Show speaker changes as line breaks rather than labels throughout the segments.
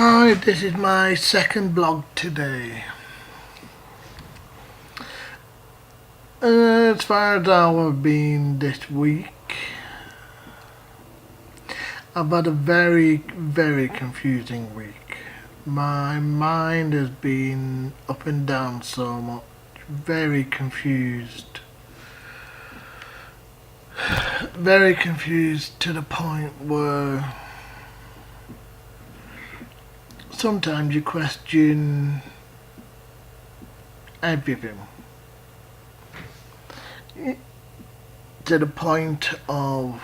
Hi, this is my second blog today. As far as how I've been this week, I've had a very confusing week. My mind has been up and down so much, very confused. Very confused to the point where sometimes you question everything. To the point of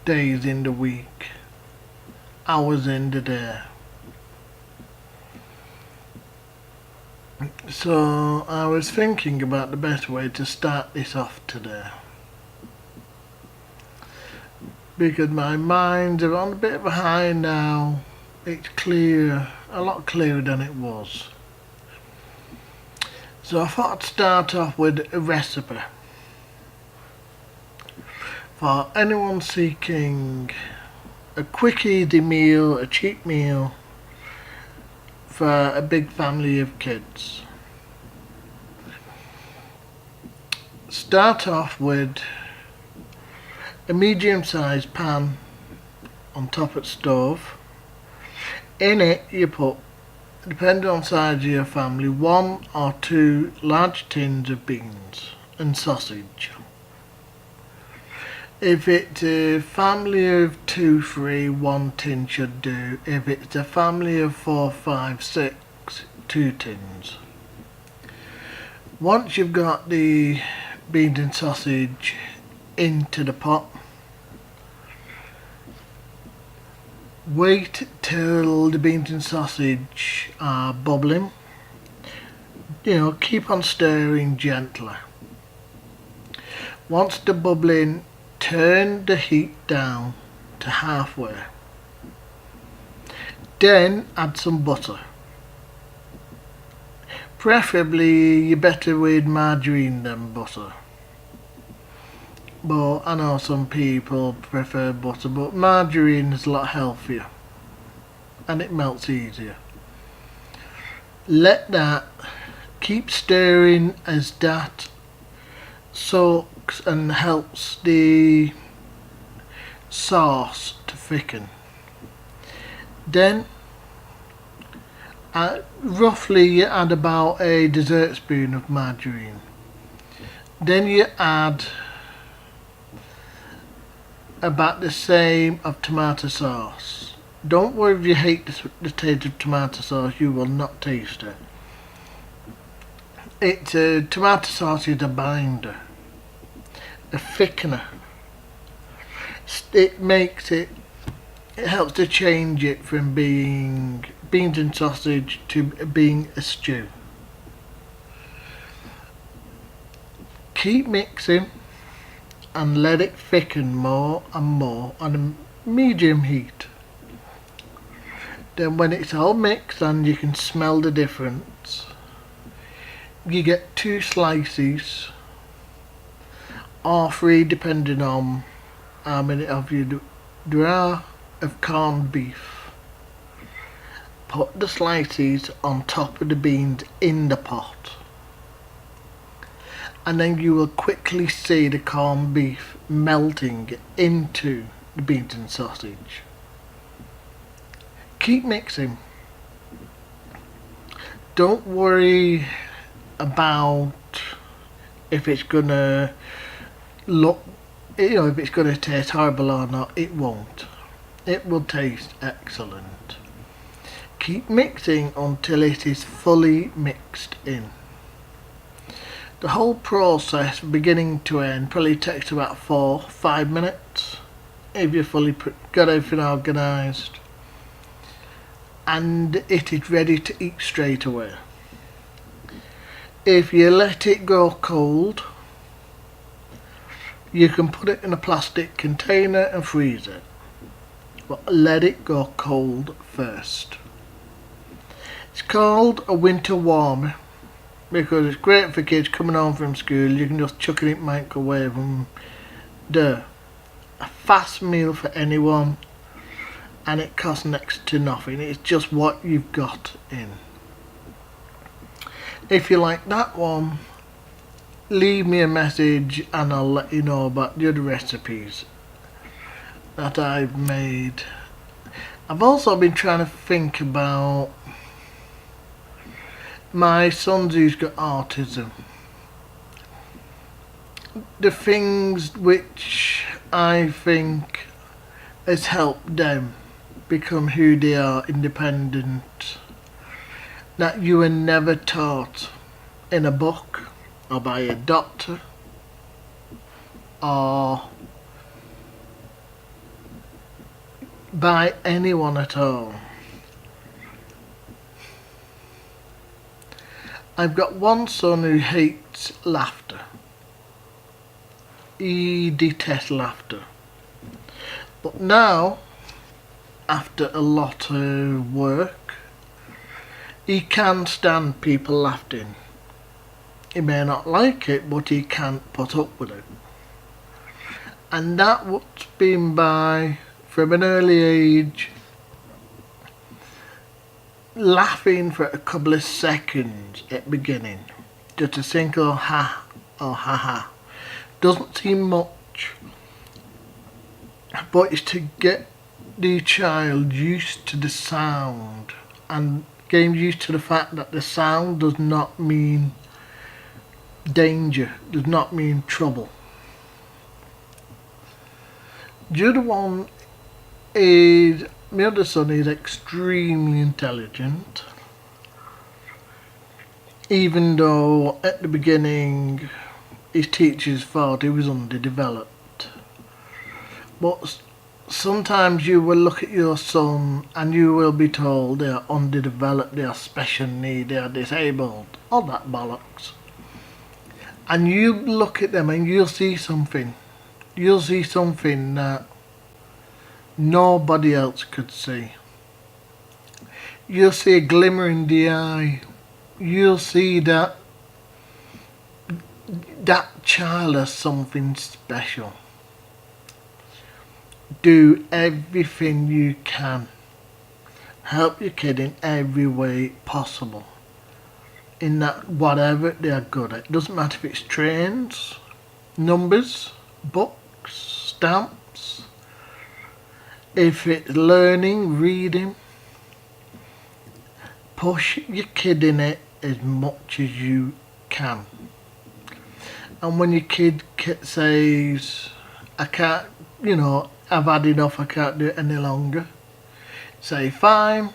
days in the week, hours in the day. So I was thinking about the best way to start this off today, because my mind's on a bit of a high now. It's clear, a lot clearer than it was. So I thought I'd start off with a recipe for anyone seeking a quick, easy meal, a cheap meal for a big family of kids. Start off with a medium-sized pan on top of the stove. In it you put, depending on the size of your family, 1 or 2 large tins of beans and sausage. If it's a family of 2, 3, 1 tin should do. If it's a family of 4, 5, 6, 2 tins. Once you've got the beans and sausage into the pot, wait till the beans and sausage are bubbling. Keep on stirring gently. Once they're bubbling, turn the heat down to halfway. Then add some butter. Preferably you're better with margarine than butter. But I know some people prefer butter, but margarine is a lot healthier and it melts easier. Let that keep stirring as that soaks and helps the sauce to thicken. Then roughly you add about a dessert spoon of margarine. Then you add about the same of tomato sauce. Don't worry if you hate the taste of tomato sauce, you will not taste it. Tomato sauce is a binder, a thickener. It helps to change it from being beans and sausage to being a stew. Keep mixing and let it thicken more and more on a medium heat. Then when it's all mixed and you can smell the difference, you get 2 slices or 3 depending on how many of you there are of corned beef. Put the slices on top of the beans in the pot, and then you will quickly see the corned beef melting into the beans and sausage. Keep mixing. Don't worry about if it's gonna if it's gonna taste horrible or not. It won't. It will taste excellent. Keep mixing until it is fully mixed in. The whole process, beginning to end, probably takes about 4-5 minutes if you've fully got everything organised, and it is ready to eat straight away. If you let it go cold, you can put it in a plastic container and freeze it, but let it go cold first. It's called a winter warmer because it's great for kids coming home from school. You can just chuck it in the microwave and do a fast meal for anyone and it costs next to nothing. It's just what you've got in. If you like that one, leave me a message and I'll let you know about the other recipes that I've made. I've also been trying to think about my son who's got autism. The things which I think has helped them become who they are, independent, that you were never taught in a book or by a doctor or by anyone at all. I've got one son who hates laughter. He detests laughter. But now, after a lot of work, he can stand people laughing. He may not like it, but he can't put up with it. And that was been by, from an early age, laughing for a couple of seconds at the beginning. Just a single ha or ha ha. Doesn't seem much, but it's to get the child used to the sound and getting used to the fact that the sound does not mean danger, does not mean trouble. The other one is, my other son is extremely intelligent, even though at the beginning his teachers thought he was underdeveloped. But sometimes you will look at your son and you will be told they are underdeveloped, they are special need, they are disabled, all that bollocks. And you look at them and you'll see something. You'll see something that nobody else could see. You'll see a glimmer in the eye. You'll see that child has something special. Do everything you can. Help your kid in every way possible. In that whatever they are good at. It doesn't matter if it's trains, numbers, books, stamps. If it's learning, reading. Push your kid in it as much as you can. And when your kid says, I can't, I've had enough, I can't do it any longer, say fine,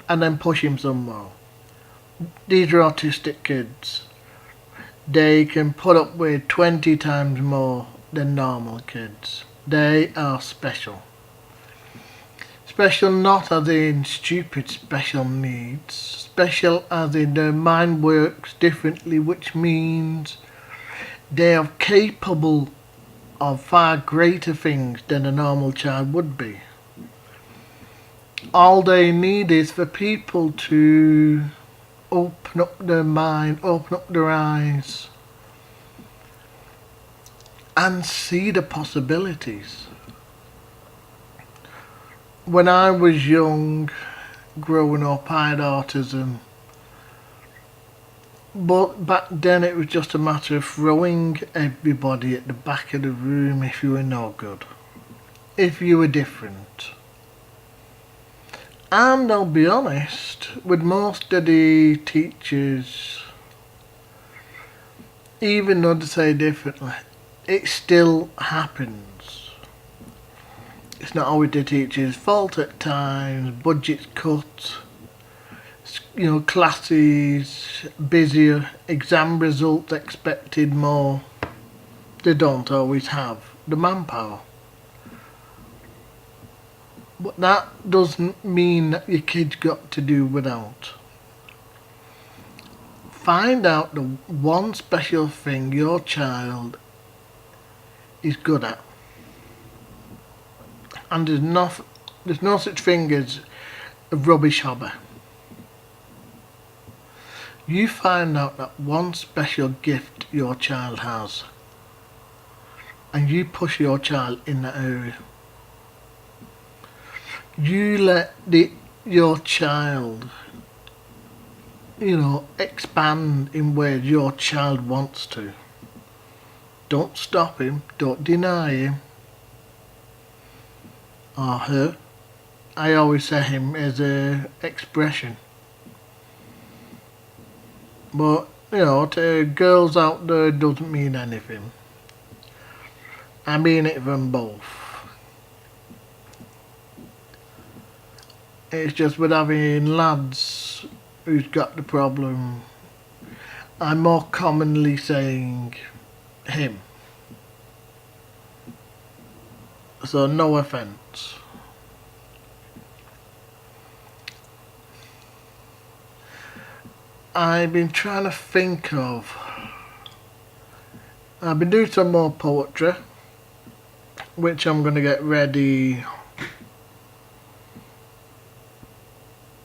and then push him some more. These are autistic kids. They can put up with 20 times more than normal kids. They are special. Special not as in stupid special needs. Special as in their mind works differently, which means they are capable of far greater things than a normal child would be. All they need is for people to open up their mind, open up their eyes, and see the possibilities. When I was young, growing up, I had autism. But back then it was just a matter of throwing everybody at the back of the room if you were no good. If you were different. And I'll be honest, with most of the teachers, even though they say differently, it still happens. It's not always the teacher's fault at times, budgets cut, classes busier, exam results expected more. They don't always have the manpower. But that doesn't mean that your kid's got to do without. Find out the one special thing your child is good at. And there's no such thing as a rubbish hobby. You find out that one special gift your child has, and you push your child in that area. You let your child, expand in ways your child wants to. Don't stop him, don't deny him or her. I always say him as a expression. But, to girls out there it doesn't mean anything. I mean it from both. It's just with having lads who's got the problem, I'm more commonly saying him. So no offence. I've been trying to think of. I've been doing some more poetry, which I'm going to get ready.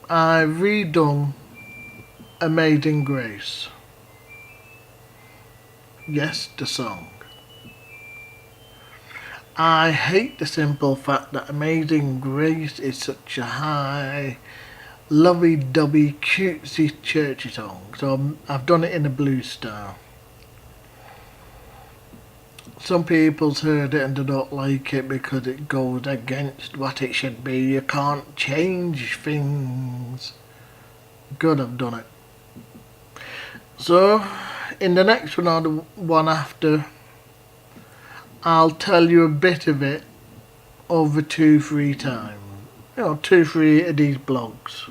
I've redone Amazing Grace. Yes, the song. I hate the simple fact that Amazing Grace is such a high, lovey-dovey, cutesy churchy song. So I've done it in a blues style. Some people's heard it and they don't like it because it goes against what it should be. You can't change things. Good, I've done it. So, in the next one or the one after, I'll tell you a bit of it over 2-3 times. 2-3 of these blogs.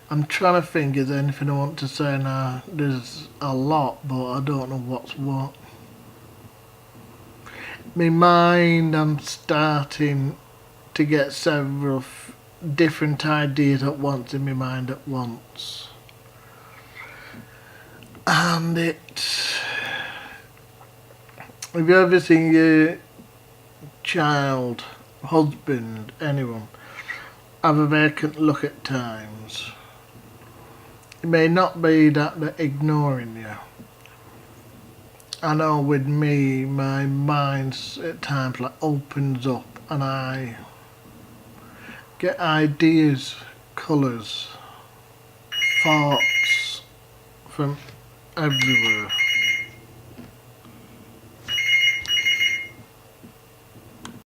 I'm trying to think, is there anything I want to say now? There's a lot, but I don't know what's what. My mind, I'm starting to get several different ideas at once in my mind at once. And if you ever seen your child, husband, anyone, have a vacant look at times, it may not be that they're ignoring you. I know with me, my mind at times opens up and I get ideas, colours, thoughts from everywhere.